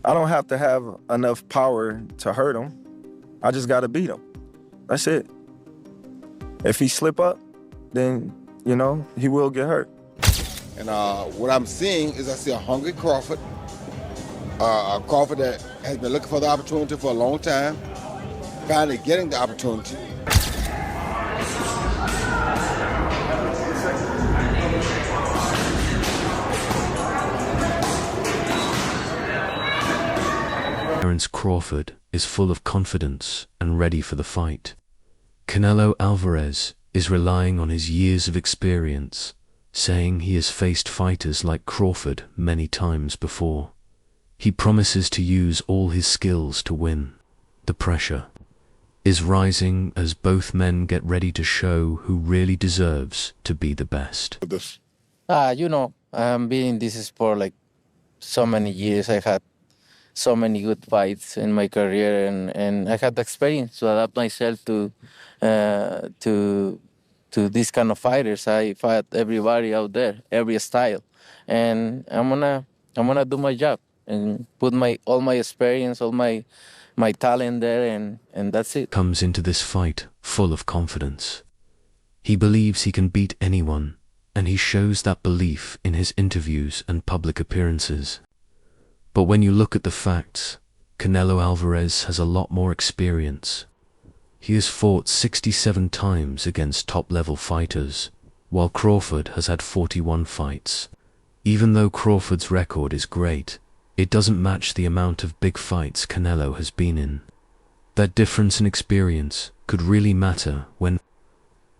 I don't have to have enough power to hurt him. I just got to beat him. That's it. If he slip up, then, you know, he will get hurt. And what I'm seeing is I see a hungry Crawford, a Crawford that has been looking for the opportunity for a long time, finally getting the opportunity. TerenceCrawford is full of confidence and ready for the fight. Canelo Alvarez is relying on his years of experience, saying he has faced fighters like Crawford many times before. He promises to use all his skills to win. The pressure is rising as both men get ready to show who really deserves to be the best. You know, I've been in this sport like so many years. I've had so many good fights in my career, and I had the experience to adapt myself to these kind of fighters. I fight everybody out there, every style, and I'm gonna do my job and put all my experience, all my talent there, and that's it. Comes into this fight full of confidence. He believes he can beat anyone, and he shows that belief in his interviews and public appearances. But when you look at the facts, Canelo Alvarez has a lot more experience. He has fought 67 times against top-level fighters, while Crawford has had 41 fights. Even though Crawford's record is great, it doesn't match the amount of big fights Canelo has been in. That difference in experience could really matter when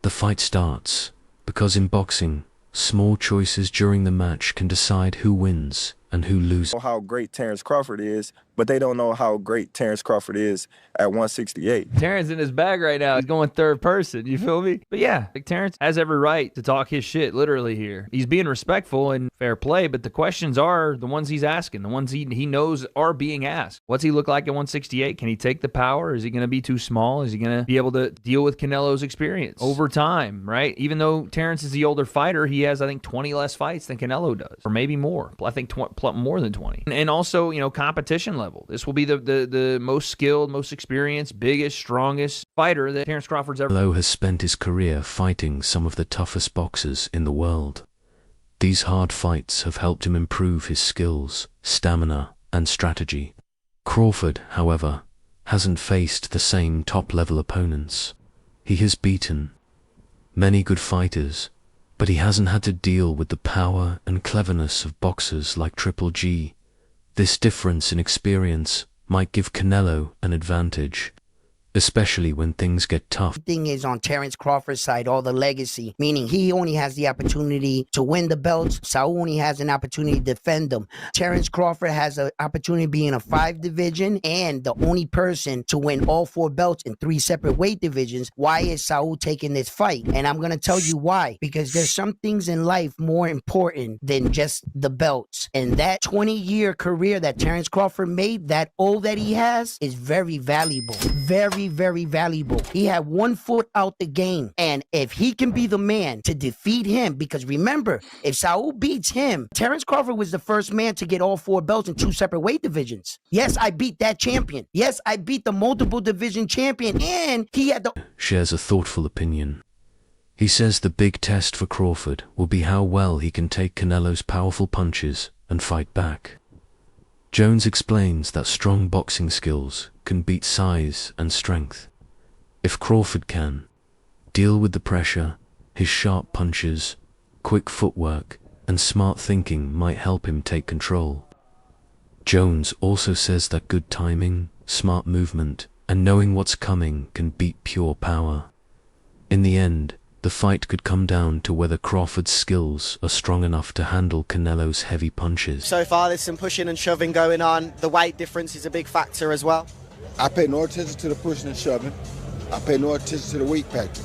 the fight starts, because in boxing, small choices during the match can decide who wins and who loses. How great Terence Crawford is, but they don't know how great Terence Crawford is at 168. Terence in his bag right now. He's going third person. You feel me? But yeah, like Terence has every right to talk his shit literally here. He's being respectful and fair play, but the questions are the ones he's asking, the ones he knows are being asked. What's he look like at 168? Can he take the power? Is he going to be too small? Is he going to be able to deal with Canelo's experience over time, right? Even though Terence is the older fighter, he has, I think, 20 less fights than Canelo does, or maybe more. I think more than 20. And also, you know, competition level. This will be the most skilled, most experienced, biggest, strongest fighter that Terence Crawford's ever. Canelo has spent his career fighting some of the toughest boxers in the world. These hard fights have helped him improve his skills, stamina, and strategy. Crawford, however, hasn't faced the same top-level opponents. He has beaten many good fighters, but he hasn't had to deal with the power and cleverness of boxers like Triple G. This difference in experience might give Canelo an advantage, especially when things get tough. The thing is on Terence Crawford's side, all the legacy, meaning he only has the opportunity to win the belts. Saul only has an opportunity to defend them. Terence Crawford has an opportunity to be in a 5 division and the only person to win all 4 belts in 3 separate weight divisions. Why is Saul taking this fight? And I'm going to tell you why. Because there's some things in life more important than just the belts. And that 20-year career that Terence Crawford made, that all that he has, is very valuable. Very valuable. He had 1 foot out the game. And if he can be the man to defeat him, because remember, if Saul beats him, Terence Crawford was the first man to get all 4 belts in 2 separate weight divisions. Yes, I beat that champion. Yes, I beat the multiple division champion, and he had the... Shares a thoughtful opinion. He says the big test for Crawford will be how well he can take Canelo's powerful punches and fight back. Jones explains that strong boxing skills can beat size and strength. If Crawford can deal with the pressure, his sharp punches, quick footwork, and smart thinking might help him take control. Jones also says that good timing, smart movement, and knowing what's coming can beat pure power. In the end, the fight could come down to whether Crawford's skills are strong enough to handle Canelo's heavy punches. So far there's some pushing and shoving going on. The weight difference is a big factor as well. I pay no attention to the pushing and shoving. I pay no attention to the weight factor.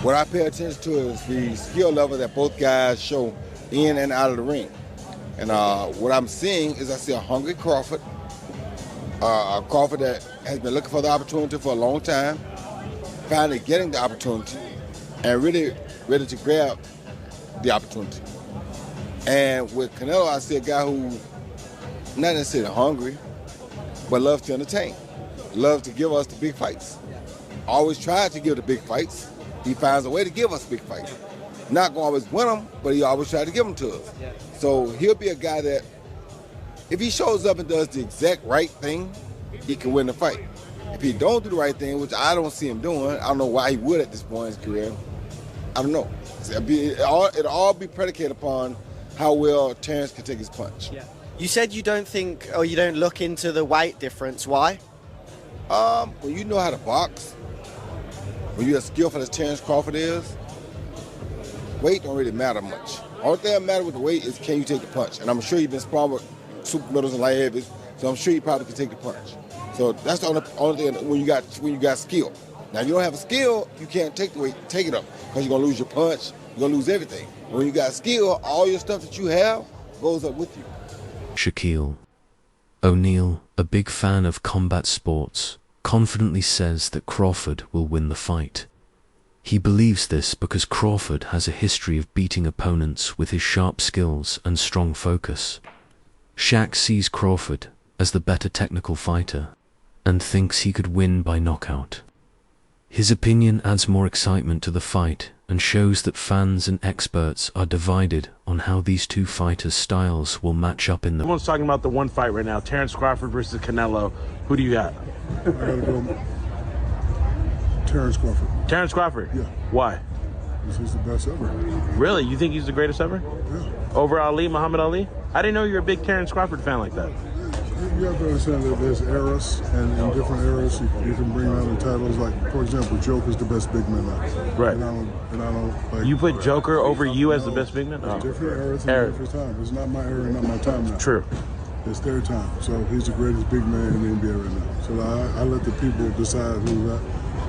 What I pay attention to is the skill level that both guys show in and out of the ring. And what I'm seeing is I see a hungry Crawford, a Crawford that has been looking for the opportunity for a long time, finally getting the opportunity, and really ready to grab the opportunity. And with Canelo, I see a guy who not necessarily hungry, but loves to entertain, loves to give us the big fights. Always tries to give the big fights. He finds a way to give us big fights. Not gonna always win them, but he always tries to give them to us. So he'll be a guy that, if he shows up and does the exact right thing, he can win the fight. If he don't do the right thing, which I don't see him doing, I don't know why he would at this point in his career. I don't know. It'll all be predicated upon how well Terence can take his punch. Yeah. You said you don't think, or you don't look into the weight difference. Why? When you know how to box, when you're as skillful as Terence Crawford is, weight don't really matter much. All thing that matters with the weight is, can you take the punch? And I'm sure you've been sparring with super middles and light heavies, so I'm sure you probably can take the punch. So that's the only thing when you got skill. Now, if you don't have a skill, you can't take the weight, take it up, because you're gonna lose your punch, you're gonna lose everything. When you got skill, all your stuff that you have goes up with you. Shaquille O'Neal, a big fan of combat sports, confidently says that Crawford will win the fight. He believes this because Crawford has a history of beating opponents with his sharp skills and strong focus. Shaq sees Crawford as the better technical fighter and thinks he could win by knockout. His opinion adds more excitement to the fight and shows that fans and experts are divided on how these two fighters' styles will match up in the... Everyone's talking about the one fight right now, Terence Crawford versus Canelo. Who do you got? I gotta go Terence Crawford. Terence Crawford? Yeah. Why? He's the best ever. Really? You think he's the greatest ever? Yeah. Over Ali, Muhammad Ali? I didn't know you were a big Terence Crawford fan like that. You have to understand that there's eras, and in different eras, you can bring down the titles. Like, for example, Joker's the best big man now. Right. And I don't like... You put Joker over you as the best big man? It's different eras and different time. It's not my era, not my time now. True. It's their time. So he's the greatest big man in the NBA right now. So I let the people decide who's that.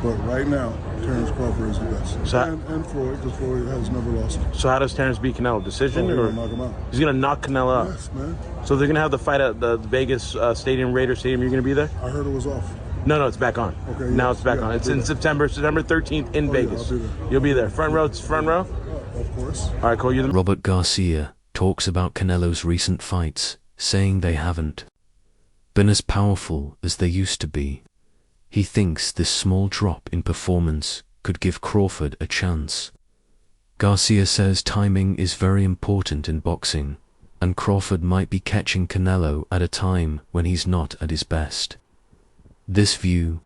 But right now, Terence Crawford is the best. So and Floyd, because Floyd has never lost. So how does Terence beat Canelo? Decision? He's or going to knock him out. He's going to knock Canelo out? Yes, man. So they're going to have the fight at the Vegas Stadium, Raider Stadium. You're going to be there? I heard it was off. No, it's back on. Okay. Now yes, it's back on. It's in September 13th in Vegas. Yeah, I'll be there. You'll be there. Front row? Of course. All right, cool. Robert Garcia talks about Canelo's recent fights, saying they haven't been as powerful as they used to be. He thinks this small drop in performance could give Crawford a chance. Garcia says timing is very important in boxing, and Crawford might be catching Canelo at a time when he's not at his best. This view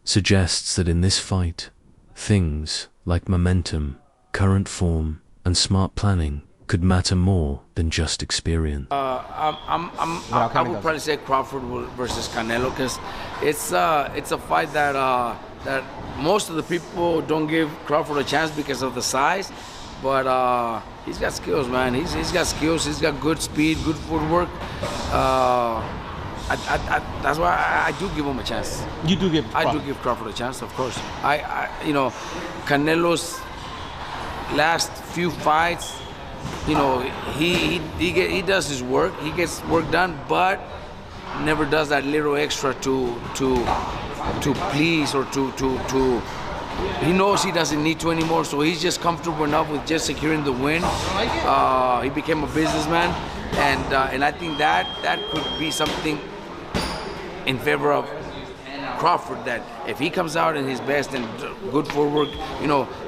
suggests that in this fight, things like momentum, current form, and smart planning could matter more than just experience. I would probably say Crawford versus Canelo, because it's a fight that most of the people don't give Crawford a chance because of the size, but he's got skills, man. He's got skills. He's got good speed, good footwork. That's why I do give him a chance. You do give? I do give Crawford a chance, of course. Canelo's last few fights, he does his work. He gets work done, but never does that little extra to please or to. He knows he doesn't need to anymore, so he's just comfortable enough with just securing the win. He became a businessman, and I think that could be something in favor of Crawford, that if he comes out in his best and good footwork,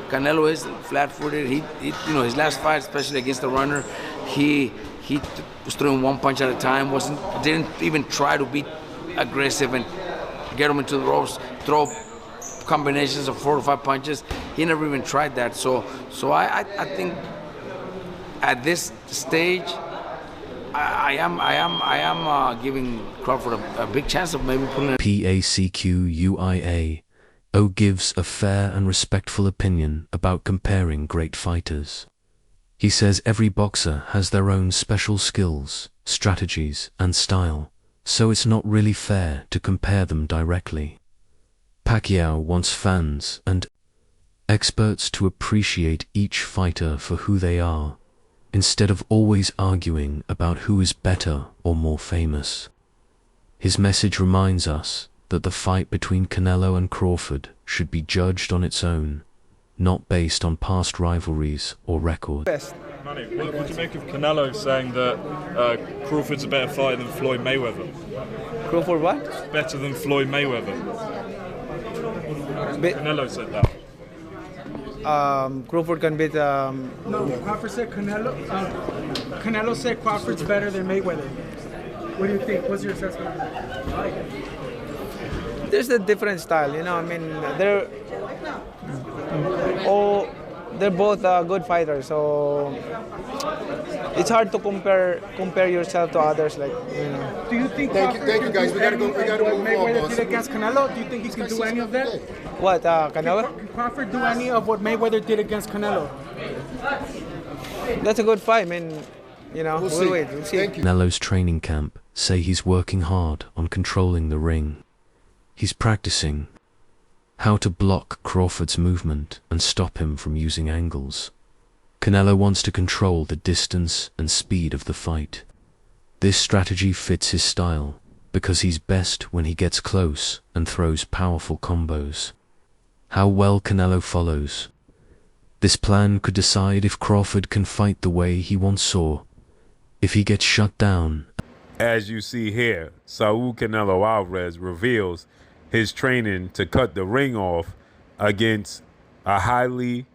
Canelo is flat-footed. He his last fight, especially against the runner, he was throwing one punch at a time. Didn't even try to be aggressive and get him into the ropes, throw combinations of 4 or 5 punches. He never even tried that. So I think at this stage, I am giving Crawford a big chance of maybe putting PACQUIA O gives a fair and respectful opinion about comparing great fighters. He says every boxer has their own special skills, strategies, and style, so it's not really fair to compare them directly. Pacquiao wants fans and experts to appreciate each fighter for who they are, instead of always arguing about who is better or more famous. His message reminds us that the fight between Canelo and Crawford should be judged on its own, not based on past rivalries or records. Manny, what do you make of Canelo saying that Crawford's a better fighter than Floyd Mayweather? Crawford what? Better than Floyd Mayweather. Canelo said that. Crawford can beat. No, Crawford said Canelo. Canelo said Crawford's better than Mayweather. What do you think? What's your assessment? There's a different style, you know. I mean, they're both good fighters, so it's hard to compare yourself to others. Like, you know. Do you think? Thank you guys. We gotta go. We gotta move Mayweather on. did against Canelo. Do you think he can do any of that? What, Canelo? Can Crawford do any of what Mayweather did against Canelo? That's a good fight. I mean, you know, we'll wait. We'll see. Canelo's training camp say he's working hard on controlling the ring. He's practicing how to block Crawford's movement and stop him from using angles. Canelo wants to control the distance and speed of the fight. This strategy fits his style because he's best when he gets close and throws powerful combos. How well Canelo follows. This plan could decide if Crawford can fight the way he once saw. If he gets shut down. As you see here, Saul Canelo Alvarez reveals his training to cut the ring off against a highly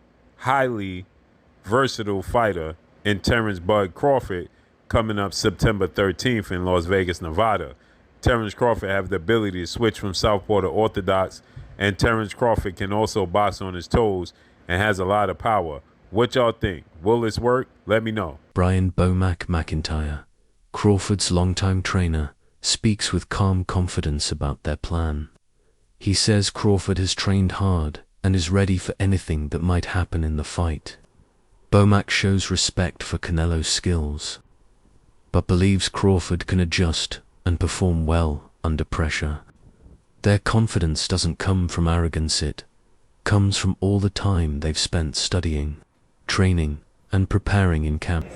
versatile fighter in Terence "Bud" Crawford coming up September 13th in Las Vegas, Nevada. Terence Crawford have the ability to switch from southpaw to orthodox, and Terence Crawford can also box on his toes and has a lot of power. What y'all think? Will this work? Let me know. Brian Bomac McIntyre, Crawford's longtime trainer, speaks with calm confidence about their plan. He says Crawford has trained hard and is ready for anything that might happen in the fight. Bomac shows respect for Canelo's skills, but believes Crawford can adjust and perform well under pressure. Their confidence doesn't come from arrogance, it comes from all the time they've spent studying, training, and preparing in camp.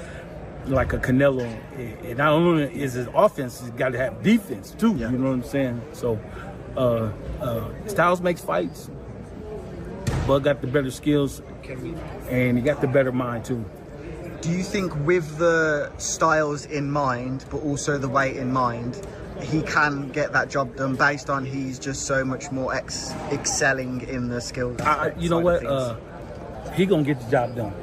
Like a Canelo, it not only is his offense, he's got to have defense too, you know what I'm saying? So, styles makes fights. Bud got the better skills, and he got the better mind too. Do you think with the styles in mind, but also the weight in mind, he can get that job done based on he's just so much more excelling in the skills? You know what? He gonna get the job done.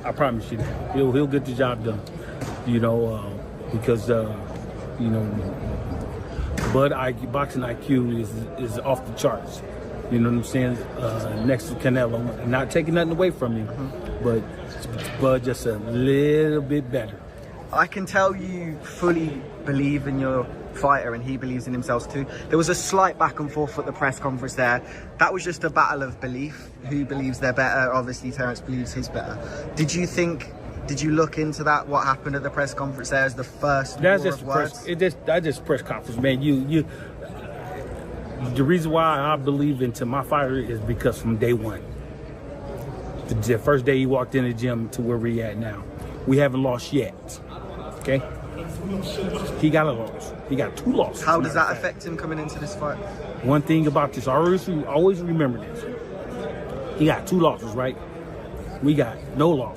I promise you that. He'll get the job done. You know, because you know, Bud boxing IQ is off the charts. You know what I'm saying? Next to Canelo, not taking nothing away from him, but Bud just a little bit better. I can tell you fully believe in your fighter, and he believes in himself too. There was a slight back and forth at the press conference there. That was just a battle of belief. Who believes they're better? Obviously, Terence believes he's better. Did you look into that? What happened at the press conference there as the first That's war just of words? That's just press conference, man. The reason why I believe into my fighter is because from day one, the first day he walked in the gym to where we at now, we haven't lost yet. Okay, he got a loss. He got 2 losses. How does that affect him coming into this fight? One thing about this, always remember this. He got 2 losses, right? We got no loss.